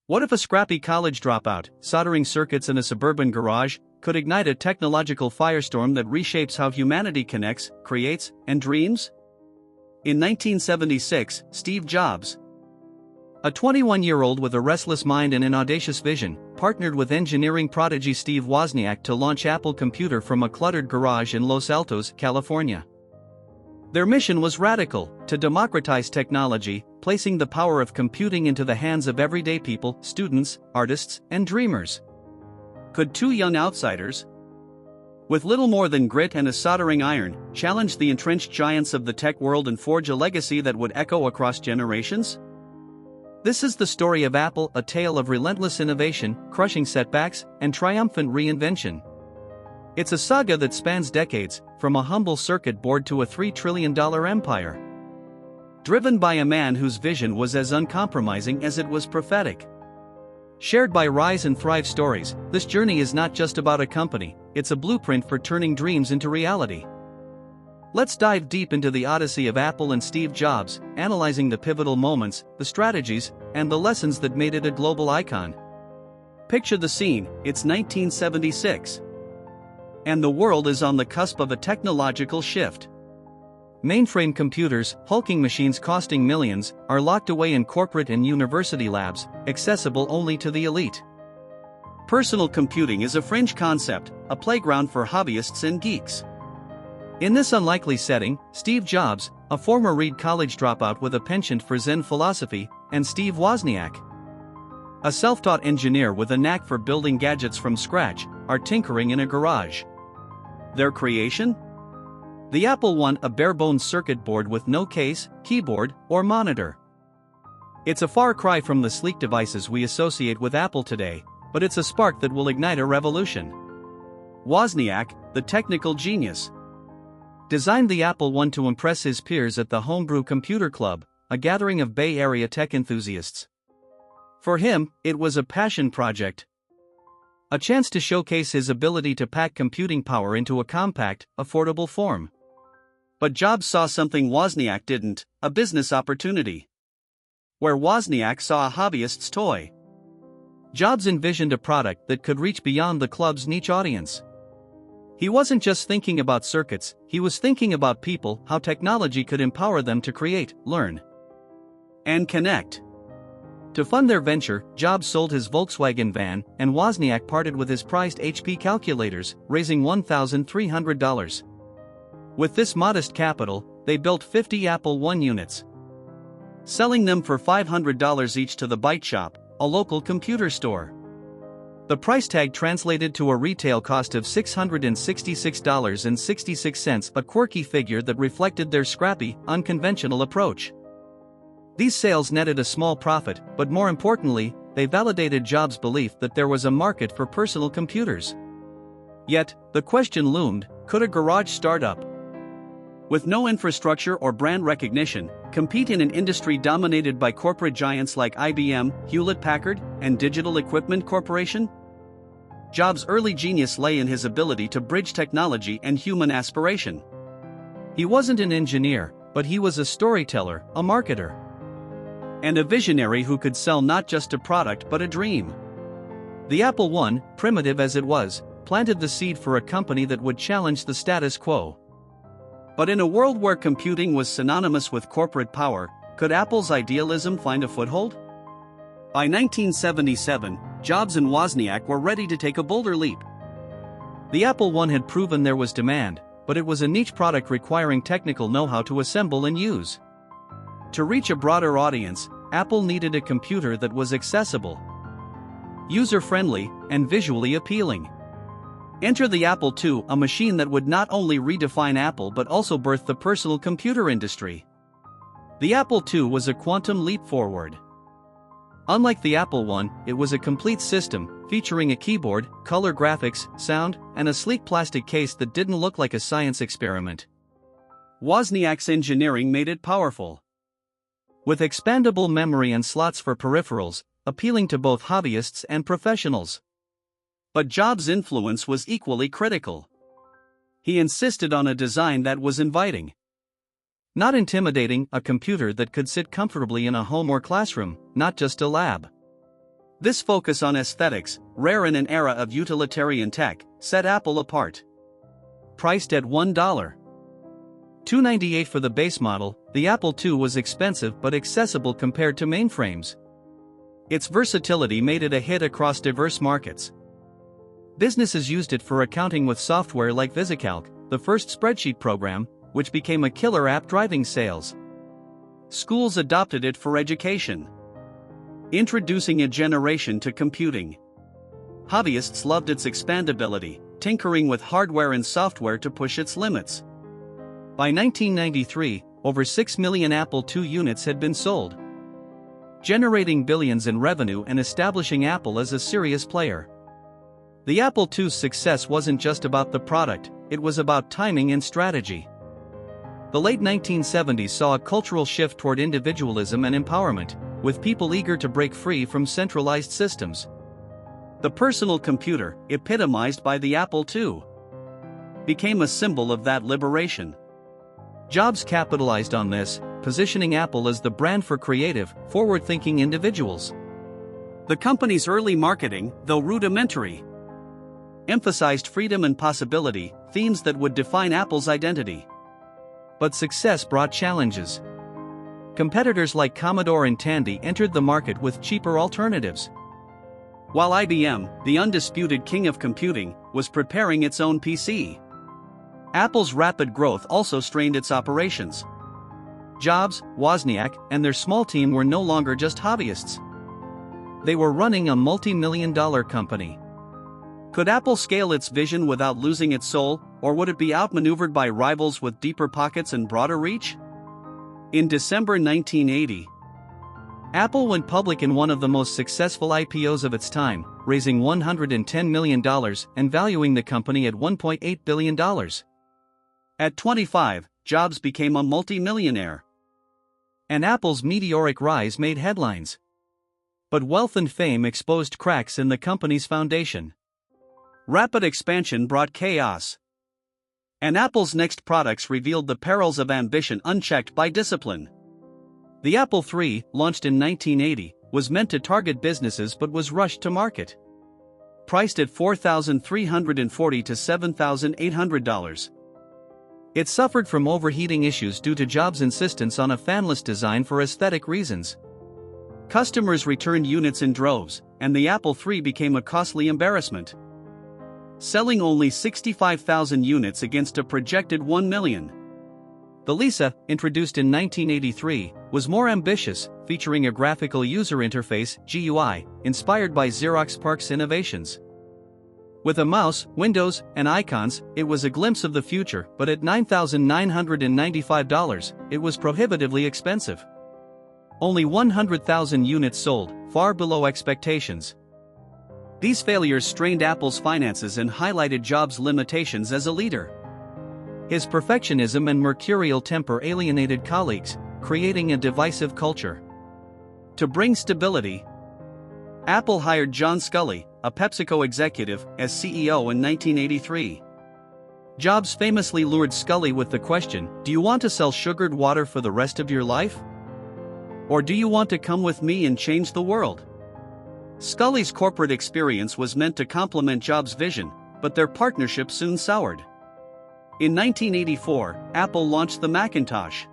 What if a scrappy college dropout, soldering circuits in a suburban garage, could ignite a technological firestorm that reshapes how humanity connects, creates, and dreams? In 1976, Steve Jobs, a 21-year-old with a restless mind and an audacious vision, partnered with engineering prodigy Steve Wozniak to launch Apple Computer from a cluttered garage in Los Altos, California. Their mission was radical: to democratize technology, placing the power of computing into the hands of everyday people, students, artists, and dreamers. Could two young outsiders, with little more than grit and a soldering iron, challenge the entrenched giants of the tech world and forge a legacy that would echo across generations? This is the story of Apple, a tale of relentless innovation, crushing setbacks, and triumphant reinvention. It's a saga that spans decades, from a humble circuit board to a $3 trillion empire. Driven by a man whose vision was as uncompromising as it was prophetic. Shared by Rise and Thrive stories, this journey is not just about a company, it's a blueprint for turning dreams into reality. Let's dive deep into the odyssey of Apple and Steve Jobs, analyzing the pivotal moments, the strategies, and the lessons that made it a global icon. Picture the scene, it's 1976. And the world is on the cusp of a technological shift. Mainframe computers, hulking machines costing millions, are locked away in corporate and university labs, accessible only to the elite. Personal computing is a fringe concept, a playground for hobbyists and geeks. In this unlikely setting, Steve Jobs, a former Reed College dropout with a penchant for Zen philosophy, and Steve Wozniak, a self-taught engineer with a knack for building gadgets from scratch, are tinkering in a garage. Their creation? The Apple I, a bare-bones circuit board with no case, keyboard, or monitor. It's a far cry from the sleek devices we associate with Apple today, but it's a spark that will ignite a revolution. Wozniak, the technical genius, designed the Apple I to impress his peers at the Homebrew Computer Club, a gathering of Bay Area tech enthusiasts. For him, it was a passion project. A chance to showcase his ability to pack computing power into a compact, affordable form. But Jobs saw something Wozniak didn't: a business opportunity. Where Wozniak saw a hobbyist's toy, Jobs envisioned a product that could reach beyond the club's niche audience. He wasn't just thinking about circuits, he was thinking about people, how technology could empower them to create, learn, and connect. To fund their venture, Jobs sold his Volkswagen van, and Wozniak parted with his prized HP calculators, raising $1,300. With this modest capital, they built 50 Apple I units, selling them for $500 each to the Byte Shop, a local computer store. The price tag translated to a retail cost of $666.66, a quirky figure that reflected their scrappy, unconventional approach. These sales netted a small profit, but more importantly, they validated Jobs' belief that there was a market for personal computers. Yet, the question loomed: could a garage startup, with no infrastructure or brand recognition, compete in an industry dominated by corporate giants like IBM, Hewlett-Packard, and Digital Equipment Corporation? Jobs' early genius lay in his ability to bridge technology and human aspiration. He wasn't an engineer, but he was a storyteller, a marketer, and a visionary who could sell not just a product but a dream. The Apple I, primitive as it was, planted the seed for a company that would challenge the status quo. But in a world where computing was synonymous with corporate power, could Apple's idealism find a foothold? By 1977, Jobs and Wozniak were ready to take a bolder leap. The Apple I had proven there was demand, but it was a niche product requiring technical know-how to assemble and use. To reach a broader audience, Apple needed a computer that was accessible, user-friendly, and visually appealing. Enter the Apple II, a machine that would not only redefine Apple but also birth the personal computer industry. The Apple II was a quantum leap forward. Unlike the Apple I, it was a complete system, featuring a keyboard, color graphics, sound, and a sleek plastic case that didn't look like a science experiment. Wozniak's engineering made it powerful, with expandable memory and slots for peripherals, appealing to both hobbyists and professionals. But Jobs' influence was equally critical. He insisted on a design that was inviting, not intimidating, a computer that could sit comfortably in a home or classroom, not just a lab. This focus on aesthetics, rare in an era of utilitarian tech, set Apple apart. Priced at $1.298 for the base model, the Apple II was expensive but accessible compared to mainframes. Its versatility made it a hit across diverse markets. Businesses used it for accounting with software like VisiCalc, the first spreadsheet program, which became a killer app driving sales. Schools adopted it for education, introducing a generation to computing. Hobbyists loved its expandability, tinkering with hardware and software to push its limits. By 1993, over 6 million Apple II units had been sold, generating billions in revenue and establishing Apple as a serious player. The Apple II's success wasn't just about the product, it was about timing and strategy. The late 1970s saw a cultural shift toward individualism and empowerment, with people eager to break free from centralized systems. The personal computer, epitomized by the Apple II, became a symbol of that liberation. Jobs capitalized on this, positioning Apple as the brand for creative, forward-thinking individuals. The company's early marketing, though rudimentary, emphasized freedom and possibility, themes that would define Apple's identity. But success brought challenges. Competitors like Commodore and Tandy entered the market with cheaper alternatives, while IBM, the undisputed king of computing, was preparing its own PC. Apple's rapid growth also strained its operations. Jobs, Wozniak, and their small team were no longer just hobbyists. They were running a multi-million-dollar company. Could Apple scale its vision without losing its soul, or would it be outmaneuvered by rivals with deeper pockets and broader reach? In December 1980, Apple went public in one of the most successful IPOs of its time, raising $110 million and valuing the company at $1.8 billion. At 25, Jobs became a multi-millionaire, and Apple's meteoric rise made headlines. But wealth and fame exposed cracks in the company's foundation. Rapid expansion brought chaos, and Apple's next products revealed the perils of ambition unchecked by discipline. The Apple III, launched in 1980, was meant to target businesses but was rushed to market. Priced at $4,340 to $7,800. It suffered from overheating issues due to Jobs' insistence on a fanless design for aesthetic reasons. Customers returned units in droves, and the Apple III became a costly embarrassment, selling only 65,000 units against a projected 1 million. The Lisa, introduced in 1983, was more ambitious, featuring a graphical user interface (GUI) inspired by Xerox PARC's innovations. With a mouse, windows, and icons, it was a glimpse of the future, but at $9,995, it was prohibitively expensive. Only 100,000 units sold, far below expectations. These failures strained Apple's finances and highlighted Jobs' limitations as a leader. His perfectionism and mercurial temper alienated colleagues, creating a divisive culture. To bring stability, Apple hired John Sculley, a PepsiCo executive, as CEO in 1983. Jobs famously lured Sculley with the question, "Do you want to sell sugared water for the rest of your life? Or do you want to come with me and change the world?" Sculley's corporate experience was meant to complement Jobs' vision, but their partnership soon soured. In 1984, Apple launched the Macintosh,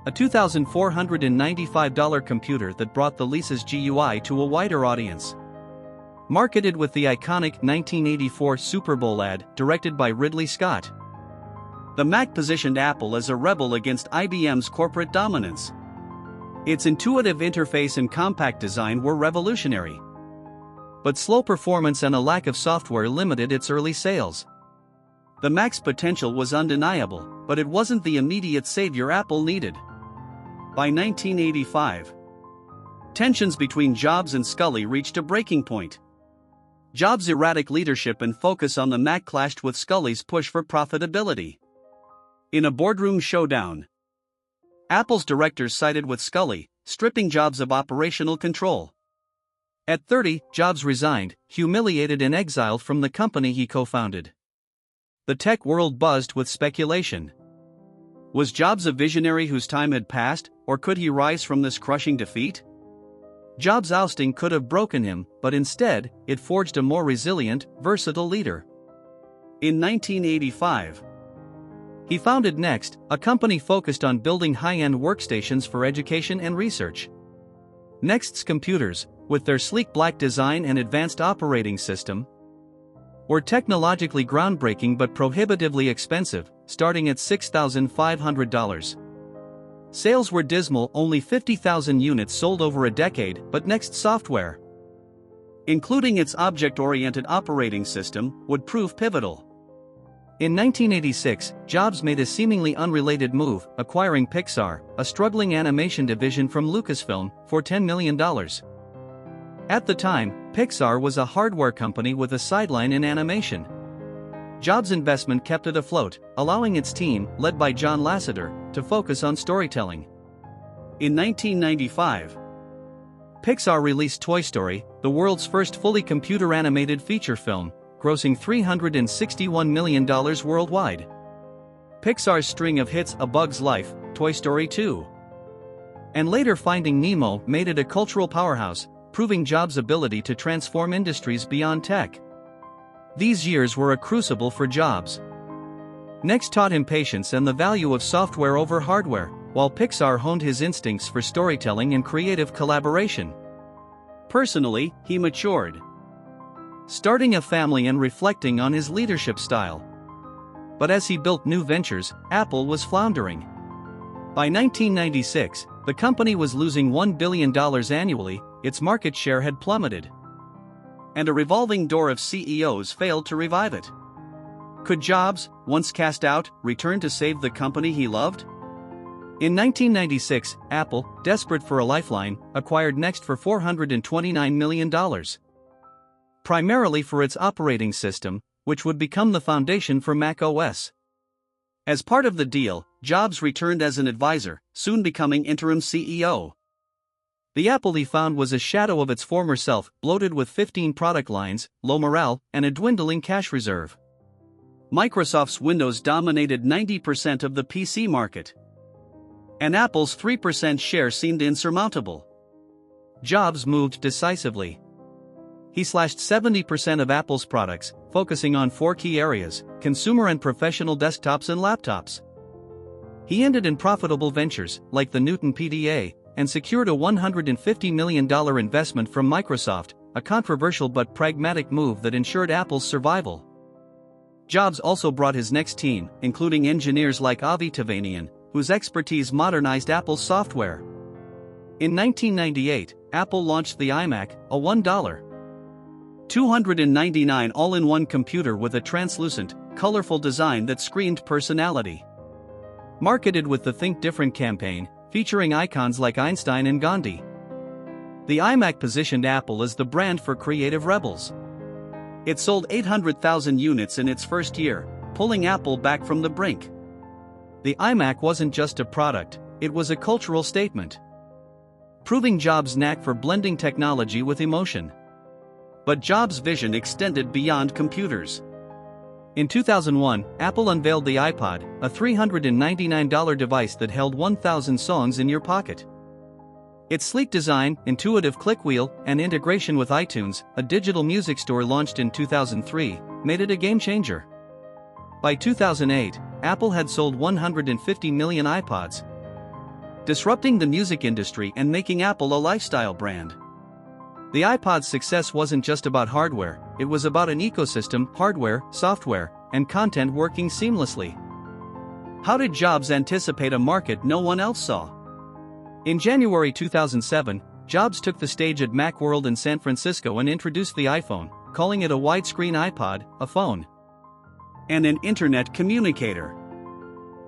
a $2,495 computer that brought the Lisa's GUI to a wider audience. Marketed with the iconic 1984 Super Bowl ad directed by Ridley Scott, the Mac positioned Apple as a rebel against IBM's corporate dominance. Its intuitive interface and compact design were revolutionary, but slow performance and a lack of software limited its early sales. The Mac's potential was undeniable, but it wasn't the immediate savior Apple needed. By 1985, tensions between Jobs and Sculley reached a breaking point. Jobs' erratic leadership and focus on the Mac clashed with Sculley's push for profitability. In a boardroom showdown, Apple's directors sided with Sculley, stripping Jobs of operational control. At 30, Jobs resigned, humiliated and exiled from the company he co-founded. The tech world buzzed with speculation. Was Jobs a visionary whose time had passed, or could he rise from this crushing defeat? Jobs' ousting could have broken him, but instead, it forged a more resilient, versatile leader. In 1985, he founded Next, a company focused on building high-end workstations for education and research. Next's computers, with their sleek black design and advanced operating system, were technologically groundbreaking but prohibitively expensive, starting at $6,500. Sales were dismal, only 50,000 units sold over a decade, but Next software, including its object-oriented operating system, would prove pivotal. In 1986, Jobs made a seemingly unrelated move, acquiring Pixar, a struggling animation division from Lucasfilm, for $10 million. At the time, Pixar was a hardware company with a sideline in animation. Jobs' investment kept it afloat, allowing its team, led by John Lasseter, to focus on storytelling. In 1995, Pixar released Toy Story, the world's first fully computer-animated feature film, grossing $361 million worldwide. Pixar's string of hits A Bug's Life, Toy Story 2, and later Finding Nemo made it a cultural powerhouse, proving Jobs' ability to transform industries beyond tech. These years were a crucible for Jobs. Next taught him patience and the value of software over hardware, while Pixar honed his instincts for storytelling and creative collaboration. Personally, he matured, starting a family and reflecting on his leadership style. But as he built new ventures, Apple was floundering. By 1996, the company was losing $1 billion annually, its market share had plummeted, and a revolving door of CEOs failed to revive it. Could Jobs, once cast out, return to save the company he loved? In 1996, Apple, desperate for a lifeline, acquired Next for $429 million. Primarily for its operating system, which would become the foundation for Mac OS. As part of the deal, Jobs returned as an advisor, soon becoming interim CEO. The Apple he found was a shadow of its former self, bloated with 15 product lines, low morale, and a dwindling cash reserve. Microsoft's Windows dominated 90% of the PC market, and Apple's 3% share seemed insurmountable. Jobs moved decisively. He slashed 70% of Apple's products, focusing on 4 key areas: consumer and professional desktops and laptops. He ended in profitable ventures, like the Newton PDA, and secured a $150 million investment from Microsoft, a controversial but pragmatic move that ensured Apple's survival. Jobs also brought his next team, including engineers like Avi Tevanian, whose expertise modernized Apple's software. In 1998, Apple launched the iMac, a $1.299 all-in-one computer with a translucent, colorful design that screamed personality. Marketed with the Think Different campaign, featuring icons like Einstein and Gandhi, the iMac positioned Apple as the brand for creative rebels. It sold 800,000 units in its first year, pulling Apple back from the brink. The iMac wasn't just a product, it was a cultural statement, proving Jobs' knack for blending technology with emotion. But Jobs' vision extended beyond computers. In 2001, Apple unveiled the iPod, a $399 device that held 1,000 songs in your pocket. Its sleek design, intuitive click wheel, and integration with iTunes, a digital music store launched in 2003, made it a game-changer. By 2008, Apple had sold 150 million iPods, disrupting the music industry and making Apple a lifestyle brand. The iPod's success wasn't just about hardware, it was about an ecosystem: hardware, software, and content working seamlessly. How did Jobs anticipate a market no one else saw? In January 2007, Jobs took the stage at Macworld in San Francisco and introduced the iPhone, calling it a widescreen iPod, a phone, and an internet communicator.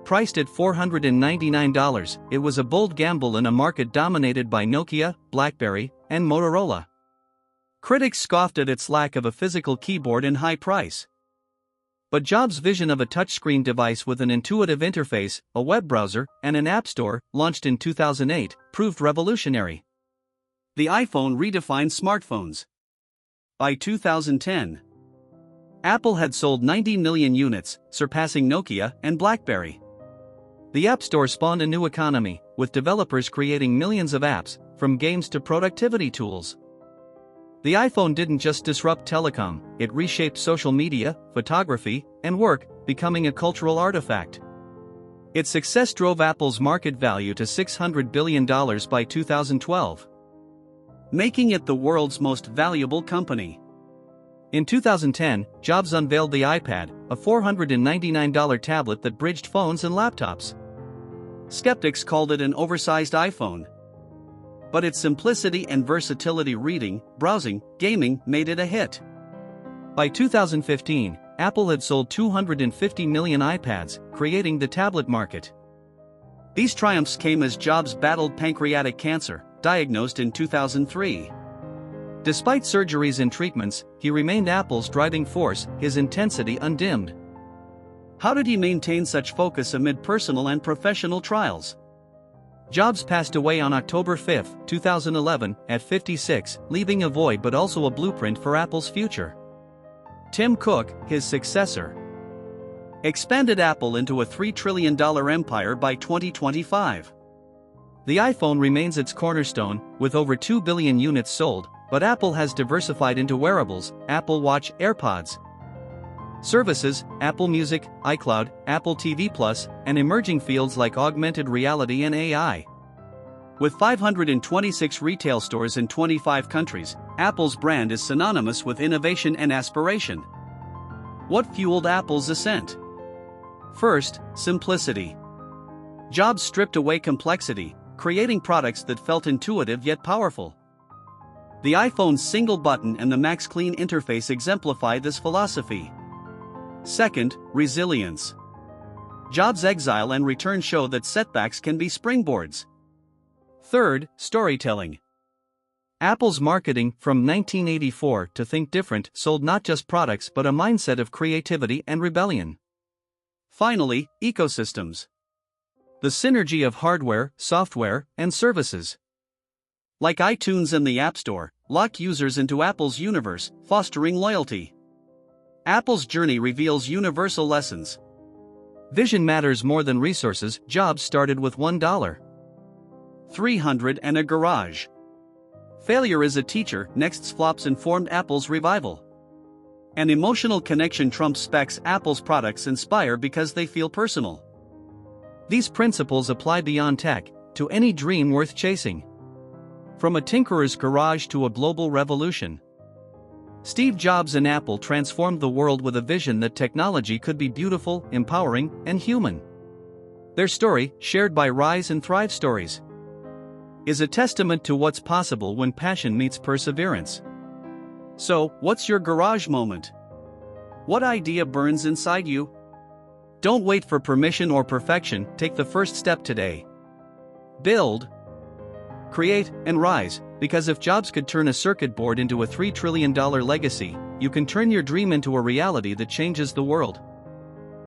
Priced at $499, it was a bold gamble in a market dominated by Nokia, BlackBerry, and Motorola. Critics scoffed at its lack of a physical keyboard and high price. But Jobs' vision of a touchscreen device with an intuitive interface, a web browser, and an app store, launched in 2008, proved revolutionary. The iPhone redefined smartphones. By 2010, Apple had sold 90 million units, surpassing Nokia and BlackBerry. The App Store spawned a new economy, with developers creating millions of apps, from games to productivity tools. The iPhone didn't just disrupt telecom, it reshaped social media, photography, and work, becoming a cultural artifact. Its success drove Apple's market value to $600 billion by 2012, making it the world's most valuable company. In 2010, Jobs unveiled the iPad, a $499 tablet that bridged phones and laptops. Skeptics called it an oversized iPhone. But its simplicity and versatility reading, browsing, gaming made it a hit. By 2015, Apple had sold 250 million iPads, creating the tablet market. These triumphs came as Jobs battled pancreatic cancer, diagnosed in 2003. Despite surgeries and treatments, he remained Apple's driving force, his intensity undimmed. How did he maintain such focus amid personal and professional trials? Jobs passed away on October 5, 2011, at 56, leaving a void but also a blueprint for Apple's future. Tim Cook, his successor, expanded Apple into a $3 trillion empire by 2025. The iPhone remains its cornerstone, with over 2 billion units sold, but Apple has diversified into wearables, Apple Watch, AirPods, services, Apple Music, iCloud, Apple TV Plus, and emerging fields like augmented reality and AI. With 526 retail stores in 25 countries, Apple's brand is synonymous with innovation and aspiration. What fueled Apple's ascent? First, simplicity. Jobs stripped away complexity, creating products that felt intuitive yet powerful. The iPhone's single button and the Mac's clean interface exemplify this philosophy. Second, resilience. Jobs' exile and return show that setbacks can be springboards. Third, storytelling. Apple's marketing, from 1984 to Think Different, sold not just products but a mindset of creativity and rebellion. Finally, ecosystems. The synergy of hardware, software, and services, like iTunes and the App Store, lock users into Apple's universe, fostering loyalty. Apple's journey reveals universal lessons. Vision matters more than resources. Jobs started with $1. 300 and a garage. Failure is a teacher. Next's flops informed Apple's revival. An emotional connection trumps specs. Apple's products inspire because they feel personal. These principles apply beyond tech, to any dream worth chasing. From a tinkerer's garage to a global revolution, Steve Jobs and Apple transformed the world with a vision that technology could be beautiful, empowering, and human. Their story, shared by Rise and Thrive Stories, is a testament to what's possible when passion meets perseverance. So, what's your garage moment? What idea burns inside you? Don't wait for permission or perfection, take the first step today. Build, create, and rise, because if Jobs could turn a circuit board into a $3 trillion legacy, you can turn your dream into a reality that changes the world.